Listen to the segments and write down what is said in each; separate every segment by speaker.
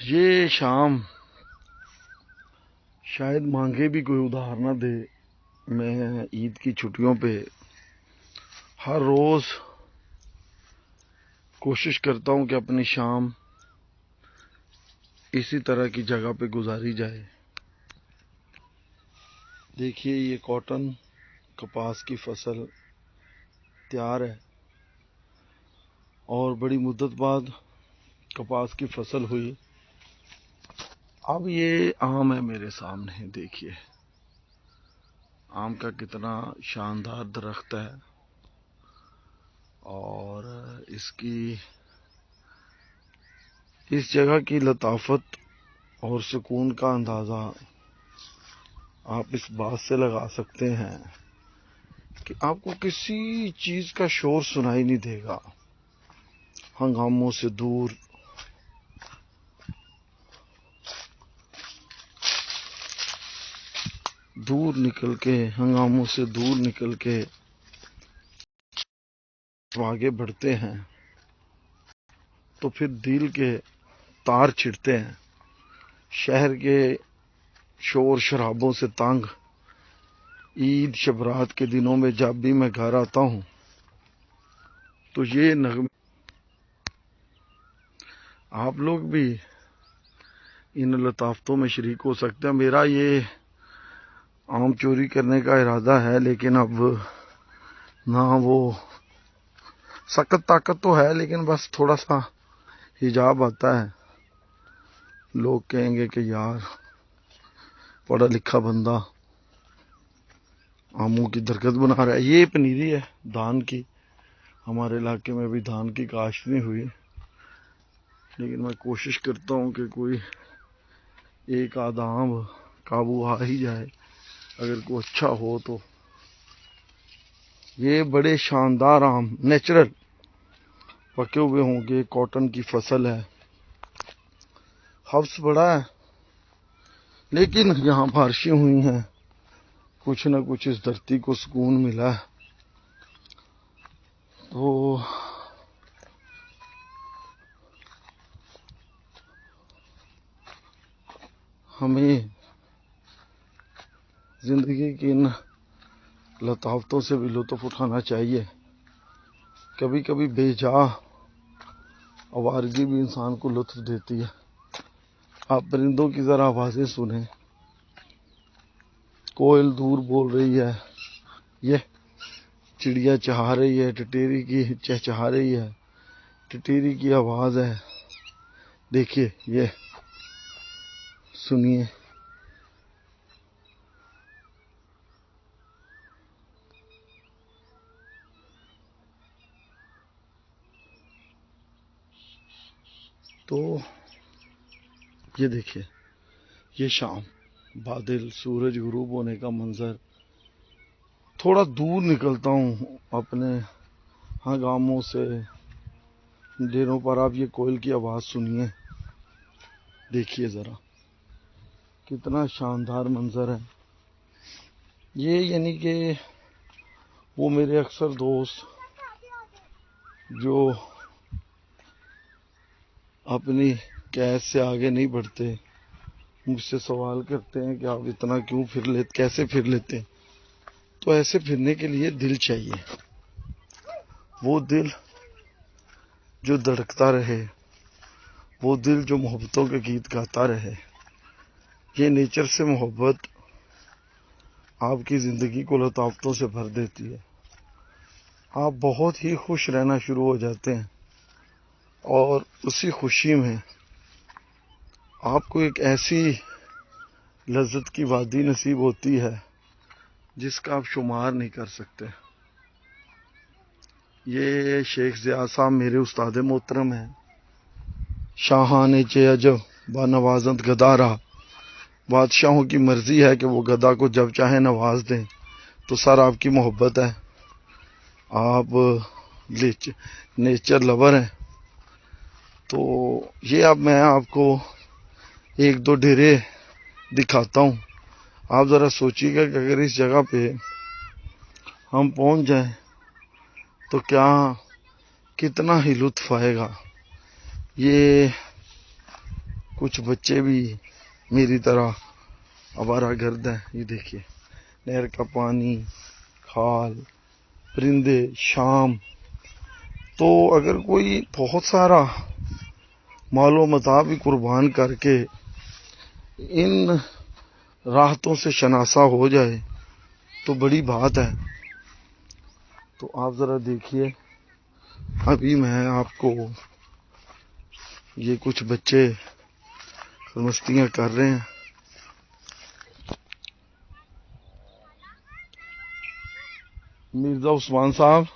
Speaker 1: ये शाम शायद मांगे भी कोई उधार ना दे। मैं ईद की छुट्टियों पे हर रोज कोशिश करता हूं कि अपनी शाम इसी तरह की जगह पे गुजारी जाए। देखिए, ये कॉटन कपास की फसल तैयार है और बड़ी मुद्दत बाद कपास की फसल हुई। अब ये आम है मेरे सामने। देखिए, आम का कितना शानदार दरख्त है और इसकी इस जगह की लताफत और सुकून का अंदाजा आप इस बात से लगा सकते हैं कि आपको किसी चीज का शोर सुनाई नहीं देगा। हंगामों से दूर निकल के, हंगामों से दूर निकल के आगे बढ़ते हैं तो फिर दिल के तार छिड़ते हैं। शहर के शोर शराबों से तंग ईद शबरात के दिनों में जब भी मैं घर आता हूं तो ये नगमे आप लोग भी इन लताफतों में शरीक हो सकते हैं। मेरा ये आम चोरी करने का इरादा है, लेकिन अब ना वो सख्त ताकत तो है, लेकिन बस थोड़ा सा हिजाब आता है। लोग कहेंगे कि यार पढ़ा लिखा बंदा आमों की दरख्त बना रहा है। ये पनीरी है धान की। हमारे इलाके में भी धान की काश्त नहीं हुई, लेकिन मैं कोशिश करता हूँ कि कोई एक आधा आम काबू आ ही जाए, अगर कोई अच्छा हो तो। ये बड़े शानदार आम नेचुरल पके हुए होंगे। कॉटन की फसल है, हब्स बड़ा है, लेकिन यहाँ बारिशें हुई हैं, कुछ न कुछ इस धरती को सुकून मिला है। तो हमें जिंदगी की इन लताफतों से भी लुत्फ उठाना चाहिए। कभी कभी बेजा आवारगी भी इंसान को लुत्फ देती है। आप परिंदों की जरा आवाजें सुने। कोयल दूर बोल रही है, ये चिड़िया चहा रही है, टिटेरी की चहचहा रही है, टिटेरी की आवाज है। देखिए, ये सुनिए। तो ये देखिए, ये शाम बादल, सूरज गुरूब होने का मंजर। थोड़ा दूर निकलता हूँ अपने हंगामों से, डेरों पर। आप ये कोयल की आवाज सुनिए। देखिए जरा, कितना शानदार मंजर है ये। यानी कि वो मेरे अक्सर दोस्त जो अपनी कैद से आगे नहीं बढ़ते, मुझसे सवाल करते हैं कि आप इतना क्यों फिर लेते, कैसे फिर लेते। तो ऐसे फिरने के लिए दिल चाहिए, वो दिल जो धड़कता रहे, वो दिल जो मोहब्बतों के गीत गाता रहे। ये नेचर से मोहब्बत आपकी जिंदगी को लताफतों से भर देती है। आप बहुत ही खुश रहना शुरू हो जाते हैं और उसी खुशी में आपको एक ऐसी लज्जत की वादी नसीब होती है जिसका आप शुमार नहीं कर सकते। ये शेख ज़िया साहब मेरे उस्ताद मोहतरम हैं। शाहाने चे अजब बा नवाजत गदारा। बादशाहों की मर्जी है कि वो गदा को जब चाहे नवाज दें। तो सर, आपकी मोहब्बत है, आप नेचर लवर हैं। तो ये अब मैं आपको एक दो डेरे दिखाता हूँ। आप जरा सोचिएगा कि अगर इस जगह पे हम पहुंच जाएं तो कितना ही लुत्फ आएगा। ये कुछ बच्चे भी मेरी तरह आवारागर्द हैं। ये देखिए, नहर का पानी, खाल, परिंदे, शाम। तो अगर कोई बहुत सारा मालो मता भी कुर्बान करके इन राहतों से शनासा हो जाए तो बड़ी बात है। तो आप जरा देखिए, अभी मैं आपको ये कुछ बच्चे मस्तियां कर रहे हैं। मिर्जा उस्मान साहब,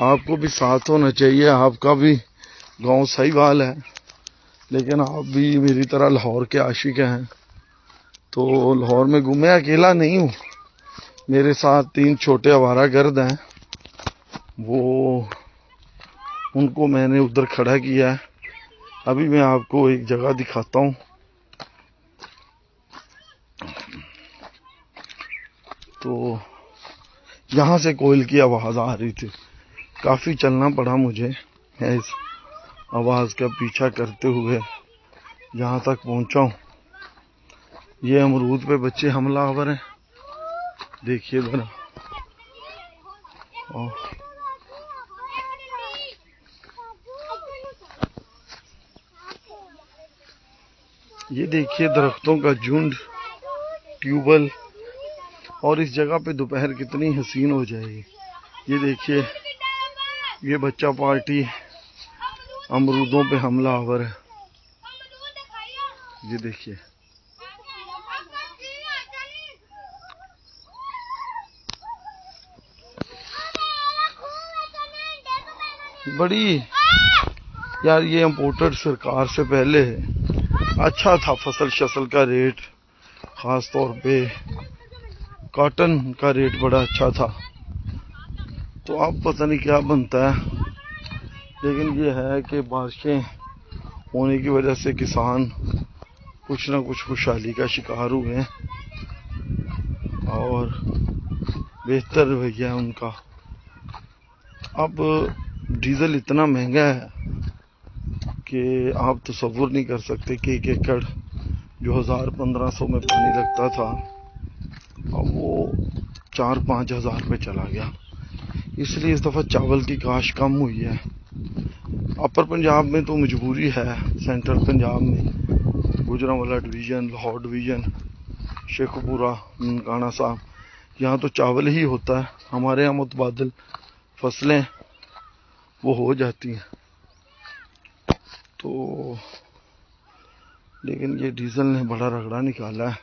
Speaker 1: आपको भी साथ होना चाहिए। आपका भी गांव सहीवाल है, लेकिन आप भी मेरी तरह लाहौर के आशिक हैं। तो लाहौर में घूमे, अकेला नहीं हूँ, मेरे साथ 3 छोटे आवारागर्द हैं। वो उनको मैंने उधर खड़ा किया है। अभी मैं आपको एक जगह दिखाता हूँ। तो यहाँ से कोयल की आवाज आ रही थी, काफी चलना पड़ा मुझे इस आवाज का पीछा करते हुए यहाँ तक पहुँचा हूँ। ये अमरूद पे बच्चे हमलावर हैं, देखिए जरा। ये देखिए दरख्तों का झुंड, ट्यूबवेल, और इस जगह पे दोपहर कितनी हसीन हो जाएगी। ये देखिए, ये बच्चा पार्टी अमरूदों पे हमलावर है। ये देखिए, बड़ी यार, ये इम्पोर्टेड सरकार से पहले अच्छा था फसल शसल का रेट, खास तौर पे कॉटन का रेट बड़ा अच्छा था। तो अब पता नहीं क्या बनता है, लेकिन ये है कि बारिशें होने की वजह से किसान कुछ ना कुछ खुशहाली का शिकार हुए हैं और बेहतर रवैया है उनका। अब डीजल इतना महंगा है कि आप तसव्वुर नहीं कर सकते कि 1 एकड़ जो 1000-1500 में पानी लगता था, अब वो 4-5 हज़ार पे चला गया। इसलिए इस दफ़ा चावल की काश कम हुई है। अपर पंजाब में तो मजबूरी है, सेंट्रल पंजाब में गुजरांवाला डिवीज़न, लाहौर डिवीज़न, शेखपुरा, ननकाना साहब, यहाँ तो चावल ही होता है। हमारे यहाँ मुतबादिल फसलें वो हो जाती हैं। तो लेकिन ये डीजल ने बड़ा रगड़ा निकाला है।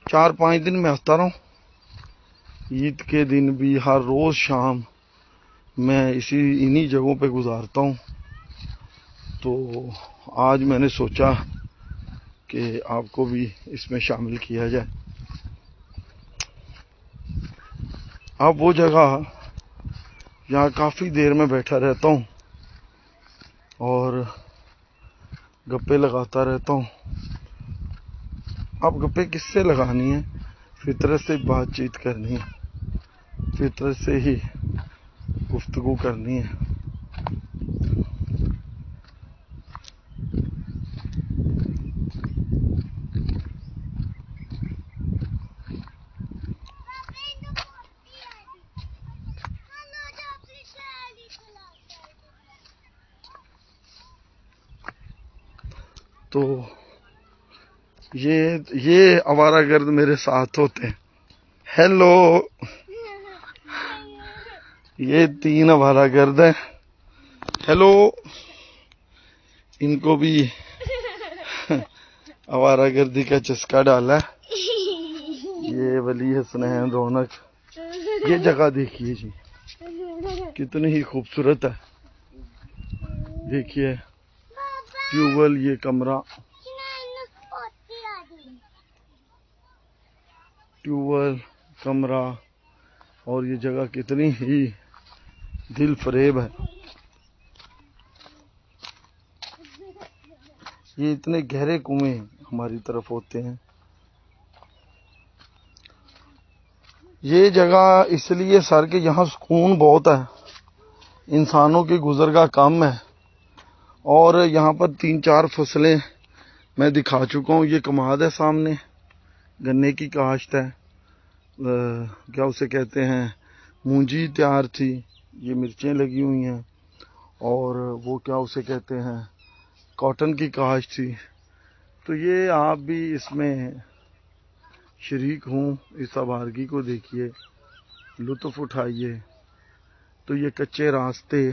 Speaker 1: 4-5 दिन में आता रहा हूँ, ईद के दिन भी हर रोज़ शाम मैं इन्हीं जगहों पे गुजारता हूँ। तो आज मैंने सोचा कि आपको भी इसमें शामिल किया जाए। अब वो जगह यहाँ काफ़ी देर में बैठा रहता हूँ और गप्पे लगाता रहता हूँ। अब गप्पे किससे लगानी है? फितरत से बातचीत करनी है, फितरत से ही गुफ्तगू करनी है। तो ये आवारागर्द मेरे साथ होते हैं। हेलो, ये 3 आवारागर्द हैं। हेलो, इनको भी आवारागर्दी का चस्का डाला है। ये वली हसनैन, रौनक, ये जगह देखिए जी, कितनी ही खूबसूरत है। देखिए ट्यूबवेल, ये कमरा, ट्यूबवेल, कमरा, और ये जगह कितनी ही दिल फरेब है। ये इतने गहरे कुएं हमारी तरफ होते हैं। ये जगह इसलिए सर के यहाँ सुकून बहुत है, इंसानों की गुजर का कम है, और यहाँ पर 3-4 फसलें मैं दिखा चुका हूँ। ये कमाद है सामने, गन्ने की काश्त है, क्या उसे कहते हैं, मूंजी तैयार थी, ये मिर्चें लगी हुई हैं, और वो क्या उसे कहते हैं, कॉटन की काश्त थी। तो ये आप भी इसमें शरीक हूँ, इस आवारगी को देखिए, लुत्फ उठाइए। तो ये कच्चे रास्ते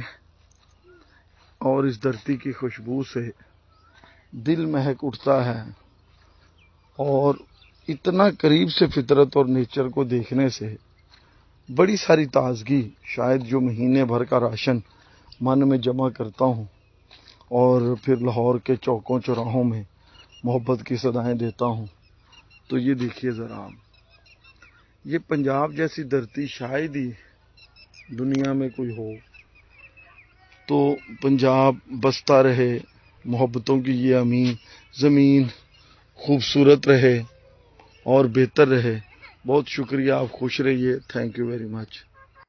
Speaker 1: और इस धरती की खुशबू से दिल महक उठता है, और इतना करीब से फितरत और नेचर को देखने से बड़ी सारी ताजगी, शायद जो महीने भर का राशन मन में जमा करता हूँ और फिर लाहौर के चौकों चौराहों में मोहब्बत की सदाएं देता हूँ। तो ये देखिए ज़रा आप, ये पंजाब जैसी धरती शायद ही दुनिया में कोई हो। तो पंजाब बसता रहे, मोहब्बतों की ये अमीन ज़मीन खूबसूरत रहे और बेहतर रहे। बहुत शुक्रिया, आप खुश रहिए। Thank you very much.